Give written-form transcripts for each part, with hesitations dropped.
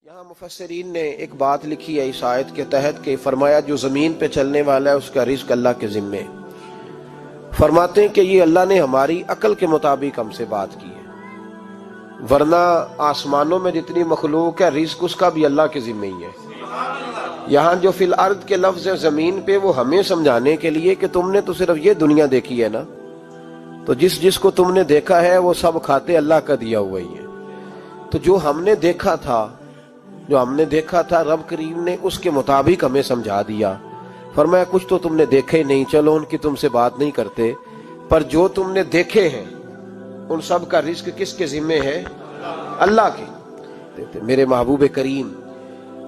یہاں مفسرین نے ایک بات لکھی ہے اس آیت کے تحت کہ فرمایا جو زمین پہ چلنے والا ہے اس کا رزق اللہ کے ذمے. فرماتے ہیں کہ یہ اللہ نے ہماری عقل کے مطابق ہم سے بات کی ہے، ورنہ آسمانوں میں جتنی مخلوق ہے رزق اس کا بھی اللہ کے ذمے ہی ہے. یہاں جو فی الارض کے لفظ ہے زمین پہ، وہ ہمیں سمجھانے کے لیے کہ تم نے تو صرف یہ دنیا دیکھی ہے نا، تو جس کو تم نے دیکھا ہے وہ سب کھاتے اللہ کا دیا ہوا ہی ہے. تو جو ہم نے دیکھا تھا رب کریم نے اس کے مطابق ہمیں سمجھا دیا. فرمایا کچھ تو تم نے دیکھے نہیں، چلو ان کی تم سے بات نہیں کرتے، پر جو تم نے دیکھے ہیں ان سب کا رزق کس کے ذمے ہے؟ اللہ کے. میرے محبوب کریم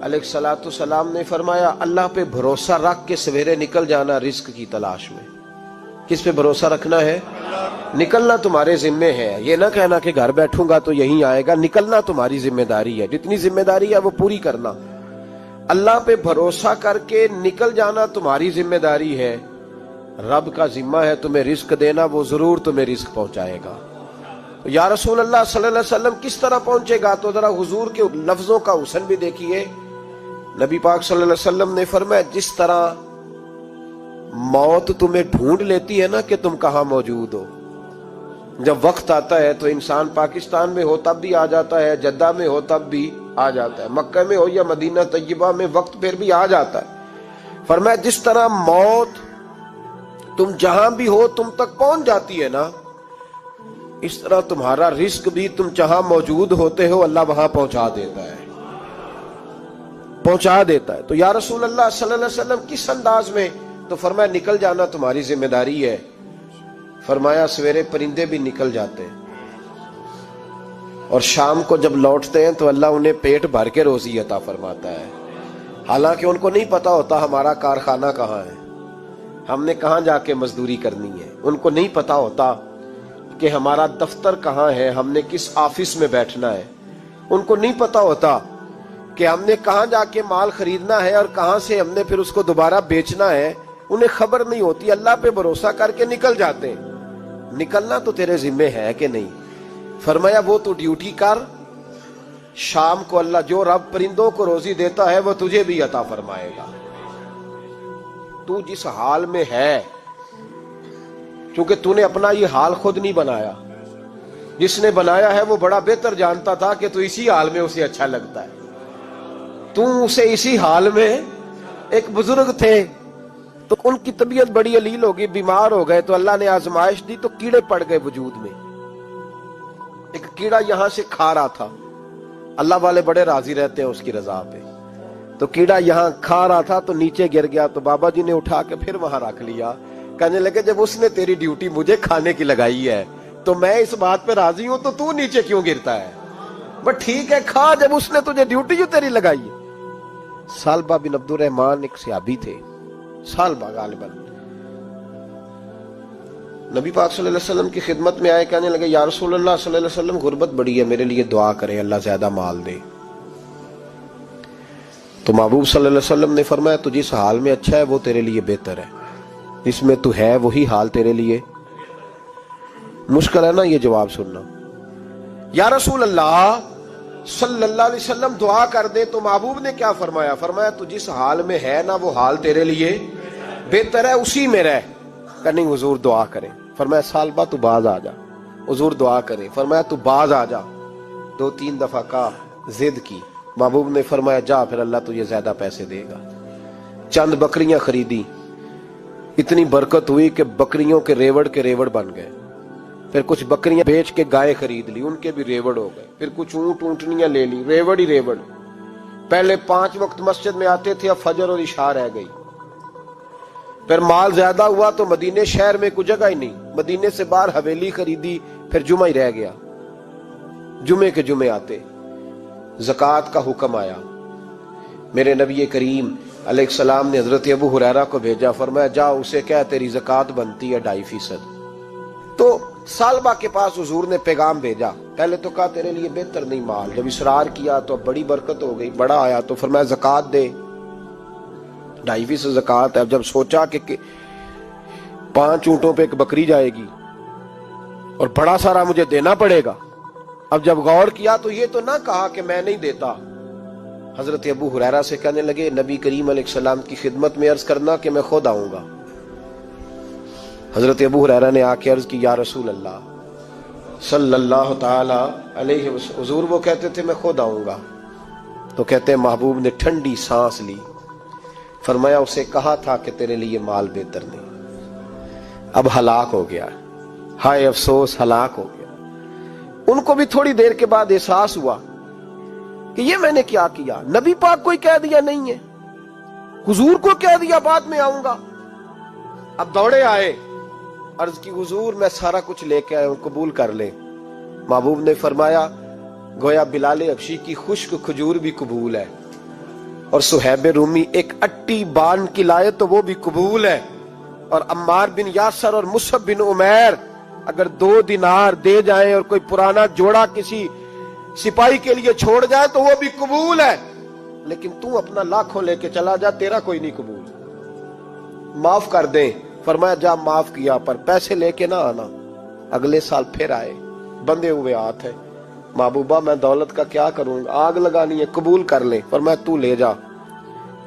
علیہ الصلوۃ والسلام نے فرمایا اللہ پہ بھروسہ رکھ کے سویرے نکل جانا رزق کی تلاش میں. کس پہ بھروسہ رکھنا ہے؟ نکلنا تمہارے ذمے ہے. یہ نہ کہنا کہ گھر بیٹھوں گا تو یہیں آئے گا. نکلنا تمہاری ذمہ داری ہے، جتنی ذمہ داری ہے وہ پوری کرنا. اللہ پہ بھروسہ کر کے نکل جانا تمہاری ذمہ داری ہے. رب کا ذمہ ہے تمہیں رزق دینا، وہ ضرور تمہیں رزق پہنچائے گا. یا رسول اللہ صلی اللہ علیہ وسلم کس طرح پہنچے گا؟ تو ذرا حضور کے لفظوں کا حسن بھی دیکھیے. نبی پاک صلی اللہ علیہ وسلم نے فرمایا جس طرح موت تمہیں ڈھونڈ لیتی ہے نا کہ تم کہاں موجود ہو، جب وقت آتا ہے تو انسان پاکستان میں ہو تب بھی آ جاتا ہے، جدہ میں ہو تب بھی آ جاتا ہے، مکہ میں ہو یا مدینہ طیبہ میں وقت پھر بھی آ جاتا ہے. فرمایا جس طرح موت تم جہاں بھی ہو تم تک پہنچ جاتی ہے نا، اس طرح تمہارا رزق بھی تم جہاں موجود ہوتے ہو اللہ وہاں پہنچا دیتا ہے. تو یا رسول اللہ صلی اللہ علیہ وسلم کس انداز میں؟ تو فرمایا نکل جانا تمہاری ذمہ داری ہے. فرمایا سویرے پرندے بھی نکل جاتے ہیں اور شام کو جب لوٹتے ہیں تو اللہ انہیں پیٹ بھر کے روزی عطا فرماتا ہے. حالانکہ ان کو نہیں پتا ہوتا ہمارا کارخانہ کہاں ہے، ہم نے کہاں جا کے مزدوری کرنی ہے. ان کو نہیں پتا ہوتا کہ ہمارا دفتر کہاں ہے، ہم نے کس آفس میں بیٹھنا ہے. ان کو نہیں پتا ہوتا کہ ہم نے کہاں جا کے مال خریدنا ہے اور کہاں سے ہم نے پھر اس کو دوبارہ بیچنا ہے. انہیں خبر نہیں ہوتی. اللہ پہ بھروسہ کر کے نکل جاتے ہیں. نکلنا تو تیرے ذمہ ہے کہ نہیں؟ فرمایا وہ تو ڈیوٹی کر، شام کو اللہ جو رب پرندوں کو روزی دیتا ہے وہ تجھے بھی عطا فرمائے گا. تو جس حال میں ہے، کیونکہ تو نے اپنا یہ حال خود نہیں بنایا، جس نے بنایا ہے وہ بڑا بہتر جانتا تھا کہ تو اسی حال میں اسے اچھا لگتا ہے. تو اسے اسی حال میں، ایک بزرگ تھے تو ان کی طبیعت بڑی علیل ہو گئی، بیمار ہو گئے، تو اللہ نے آزمائش دی تو کیڑے پڑ گئے وجود میں. ایک کیڑا یہاں سے کھا رہا تھا، اللہ والے بڑے راضی رہتے ہیں اس کی رضا پہ. تو کیڑا یہاں کھا رہا تھا تو نیچے گر گیا، تو بابا جی نے اٹھا کے پھر وہاں رکھ لیا. کہنے لگے جب اس نے تیری ڈیوٹی مجھے کھانے کی لگائی ہے تو میں اس بات پہ راضی ہوں، تو نیچے کیوں گرتا ہے؟ بس ٹھیک ہے کھا، جب اس نے تجھے ڈیوٹی جو تیری لگائی ہے. سالبہ بن عبد الرحمن ایک صحابی تھے، سالبہ غالباً نبی پاک صلی اللہ علیہ وسلم کی خدمت میں آئے. کہنے لگے یا رسول اللہ صلی اللہ علیہ وسلم غربت بڑی ہے، میرے لیے دعا کریں اللہ زیادہ مال دے. تو محبوب صلی اللہ علیہ وسلم نے فرمایا تو جس حال میں اچھا ہے وہ تیرے لیے بہتر ہے، جس میں تو ہے وہی حال تیرے لیے. مشکل ہے نا یہ جواب سننا. یا رسول اللہ صلی اللہ علیہ وسلم دعا کر دے. تو محبوب نے کیا فرمایا؟ فرمایا تو جس حال میں ہے نا وہ حال تیرے لیے بہتر ہے، اسی میں رہ. کہ نہیں حضور دعا کریں. فرمایا سالبہ تو باز آ جا. حضور دعا کریں. فرمایا تو باز آ جا. 2-3 دفعہ کا ضد کی. محبوب نے فرمایا جا پھر اللہ تجھے زیادہ پیسے دے گا. چند بکریاں خریدی، اتنی برکت ہوئی کہ بکریوں کے ریوڑ بن گئے. پھر کچھ بکریاں بیچ کے گائے خرید لی، ان کے بھی ریوڑ ہو گئے. پھر کچھ اونٹنیاں لے لی، ریوڑ ہی ریوڑ. پہلے 5 وقت مسجد میں آتے تھے، اب فجر اور عشاء رہ گئی. پھر مال زیادہ ہوا تو مدینے شہر میں کوئی جگہ ہی نہیں، مدینے سے باہر حویلی خریدی، پھر جمعہ ہی رہ گیا. جمعے کے جمعے آتے. زکوٰۃ کا حکم آیا. میرے نبی کریم علیہ السلام نے حضرت ابو ہریرہ کو بھیجا. فرمایا جا اسے کہہ تیری زکوٰۃ بنتی ہے 2.5%. تو سالبہ کے پاس حضور نے پیغام بھیجا. پہلے تو کہا تیرے لیے بہتر نہیں مال. جب اصرار کیا تو اب بڑی برکت ہو گئی، بڑا آیا تو فرمایا زکوٰۃ دے. 2.5% زکوٰۃ ہے. اب جب سوچا کہ 5 اونٹوں پہ ایک بکری جائے گی اور بڑا سارا مجھے دینا پڑے گا، اب جب غور کیا تو یہ تو نہ کہا کہ میں نہیں دیتا، حضرت ابو ہریرہ سے کہنے لگے نبی کریم علیہ السلام کی خدمت میں عرض کرنا کہ میں خود آؤں گا۔ حضرت ابو ہریرہ نے آ کے عرض کی یا رسول اللہ صلی اللہ تعالی علیہ وسلم، حضور وہ کہتے تھے میں خود آؤں گا، تو کہتے ہیں محبوب نے ٹھنڈی سانس لی، فرمایا اسے کہا تھا کہ تیرے لیے مال بہتر نہیں، اب ہلاک ہو گیا، ہائے افسوس ہلاک ہو گیا۔ ان کو بھی تھوڑی دیر کے بعد احساس ہوا کہ یہ میں نے کیا کیا، نبی پاک کوئی کہہ دیا نہیں ہے، حضور کو کہہ دیا بعد میں آؤں گا۔ اب دوڑے آئے، عرض کی حضور میں سارا کچھ لے کے آیا ہوں، قبول کر لیں۔ محبوب نے فرمایا گویا بلال حبشی کی خشک کھجور بھی قبول ہے، اور صہیب رومی ایک اٹی بان کی لائے تو وہ بھی قبول ہے، اور عمار بن یاسر اور مصعب بن عمیر اگر 2 دینار دے جائیں اور کوئی پرانا جوڑا کسی سپاہی کے لیے چھوڑ جائے تو وہ بھی قبول ہے، لیکن تو اپنا لاکھوں لے کے چلا جا، تیرا کوئی نہیں قبول، معاف کر دیں۔ فرمایا جا معاف کیا، پر پیسے لے کے نہ آنا۔ اگلے سال پھر آئے، بندے ہوئے ہاتھ ہے، محبوبہ میں دولت کا کیا کروں گا، آگ لگانی ہے، قبول کر لیں۔ فرمایا تو لے جا،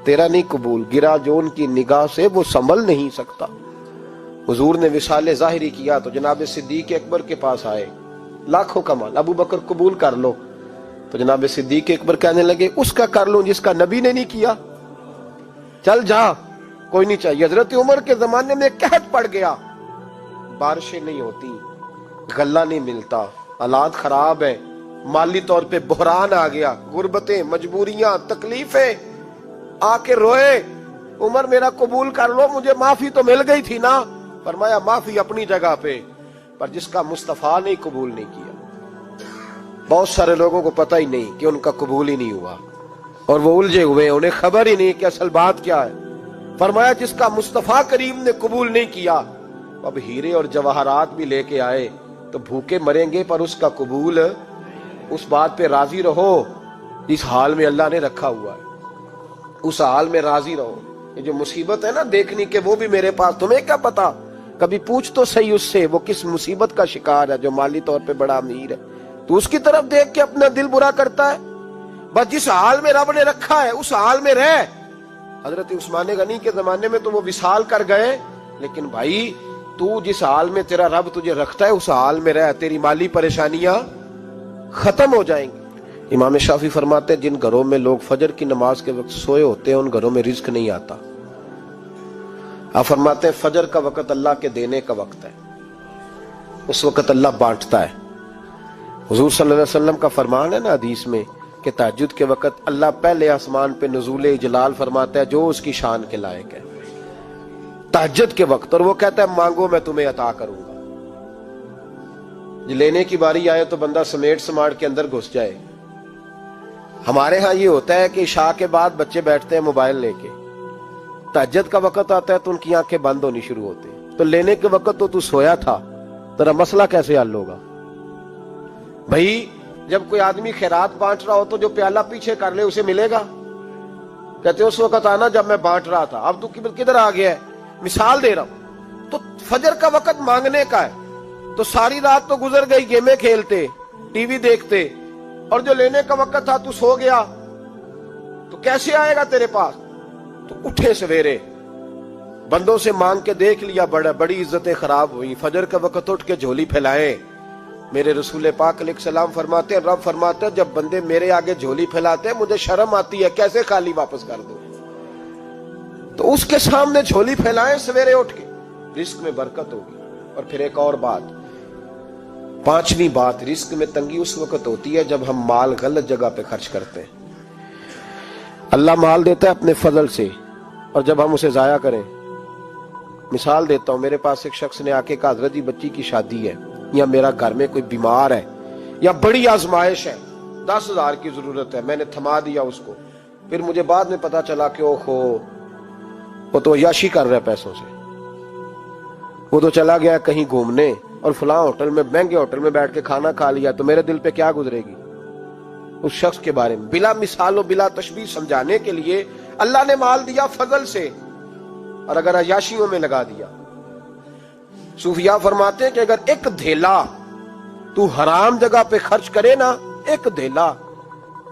تیرا نہیں قبول، گرا جو ان کی نگاہ سے وہ سنبھل نہیں سکتا۔ حضور نے وصال ظاہری کیا تو جناب صدیق اکبر کے پاس آئے، لاکھوں کا مال، ابو بکر قبول کر لو، تو جناب صدیق اکبر کہنے لگے اس کا کر لوں جس کا نبی نے نہیں کیا، چل جا کوئی نہیں چاہیے۔ حضرت عمر کے زمانے میں قحط پڑ گیا، بارشیں نہیں ہوتی، غلہ نہیں ملتا، حالات خراب ہے، مالی طور پہ بحران آ گیا، غربتیں، مجبوریاں، تکلیفیں، آ کے روئے عمر میرا قبول کر لو، مجھے معافی تو مل گئی تھی نا۔ فرمایا معافی اپنی جگہ پہ، پر جس کا مصطفیٰ نے قبول نہیں کیا۔ بہت سارے لوگوں کو پتہ ہی نہیں کہ ان کا قبول ہی نہیں ہوا، اور وہ الجھے ہوئے، انہیں خبر ہی نہیں کہ اصل بات کیا ہے۔ فرمایا جس کا مصطفیٰ کریم نے قبول نہیں کیا، اب ہیرے اور جواہرات بھی لے کے آئے تو بھوکے مریں گے، پر اس کا قبول، اس بات پہ راضی رہو جس حال میں اللہ نے رکھا ہوا ہے، اس حال میں راضی رہو۔ یہ جو مصیبت ہے نا دیکھنی کہ وہ بھی میرے پاس، تمہیں کیا پتا، کبھی پوچھ تو صحیح اس سے وہ کس مصیبت کا شکار ہے، جو مالی طور پہ بڑا امیر ہے، تو اس کی طرف دیکھ کے اپنا دل برا کرتا ہے۔ بس جس حال میں رب نے رکھا ہے اس حال میں رہ۔ حضرت عثمان غنی کے زمانے میں تو وہ وصال کر گئے، لیکن بھائی تو جس حال میں تیرا رب تجھے رکھتا ہے اس حال میں رہ، تیری مالی پریشانیاں ختم ہو جائیں گی۔ امام شافعی فرماتے ہیں جن گھروں میں لوگ فجر کی نماز کے وقت سوئے ہوتے ہیں ان گھروں میں رزق نہیں آتا۔ آپ فرماتے ہیں فجر کا وقت اللہ کے دینے کا وقت ہے، اس وقت اللہ بانٹتا ہے۔ حضور صلی اللہ علیہ وسلم کا فرمان ہے نا حدیث میں کہ تہجد کے وقت اللہ پہلے آسمان پہ نزول اجلال فرماتا ہے جو اس کی شان کے لائق ہے تہجد کے وقت، اور وہ کہتا ہے مانگو میں تمہیں عطا کروں گا۔ لینے کی باری آئے تو بندہ سمیٹ سماٹ کے اندر گھس جائے۔ ہمارے ہاں یہ ہوتا ہے کہ عشاء کے بعد بچے بیٹھتے ہیں موبائل لے کے، تہجد کا وقت آتا ہے تو ان کی آنکھیں بند ہونی شروع ہوتی ہیں، تو لینے کے وقت تو سویا تھا، تیرا مسئلہ کیسے حل ہوگا؟ بھائی جب کوئی آدمی خیرات بانٹ رہا ہو تو جو پیالہ پیچھے کر لے اسے ملے گا؟ کہتے اس وقت آنا جب میں بانٹ رہا تھا، اب تو کدھر آ گیا ہے؟ مثال دے رہا ہوں۔ تو فجر کا وقت مانگنے کا ہے، تو ساری رات تو گزر گئی گیمیں کھیلتے، ٹی وی دیکھتے، اور جو لینے کا وقت تھا تو سو گیا، تو کیسے آئے گا تیرے پاس؟ تو اٹھے سویرے، بندوں سے مانگ کے دیکھ لیا، بڑی عزتیں خراب ہوئی، فجر کا وقت اٹھ کے جھولی پھیلائے۔ میرے رسول پاک علیہ السلام فرماتے ہیں، رب فرماتے ہیں جب بندے میرے آگے جھولی پھیلاتے ہیں مجھے شرم آتی ہے، کیسے خالی واپس کر دوں؟ تو اس کے سامنے جھولی پھیلائیں سویرے اٹھ کے، رزق میں برکت ہوگی۔ اور پھر ایک اور بات، 5ویں بات، رزق میں تنگی اس وقت ہوتی ہے جب ہم مال غلط جگہ پہ خرچ کرتے ہیں۔ اللہ مال دیتا ہے اپنے فضل سے، اور جب ہم اسے ضائع کریں، مثال دیتا ہوں، میرے پاس ایک شخص نے آ کے کہا حضرت جی بچی کی شادی ہے، یا میرا گھر میں کوئی بیمار ہے، یا بڑی آزمائش ہے، 10,000 کی ضرورت ہے، میں نے تھما دیا اس کو، پھر مجھے بعد میں پتا چلا کہ وہ تو عیاشی کر رہا ہے پیسوں سے، وہ تو چلا گیا کہیں گھومنے اور فلاں ہوٹل میں، مہنگے ہوٹل میں بیٹھ کے کھانا کھا لیا، تو میرے دل پہ کیا گزرے گی اس شخص کے بارے میں؟ بلا مثال و بلا تشبیہ سمجھانے کے لیے اللہ نے مال دیا فضل سے، اور اگر عیاشیوں میں لگا دیا۔ صوفیاء فرماتے ہیں کہ اگر ایک دھیلا تو حرام جگہ پہ خرچ کرے نا، ایک دھیلا،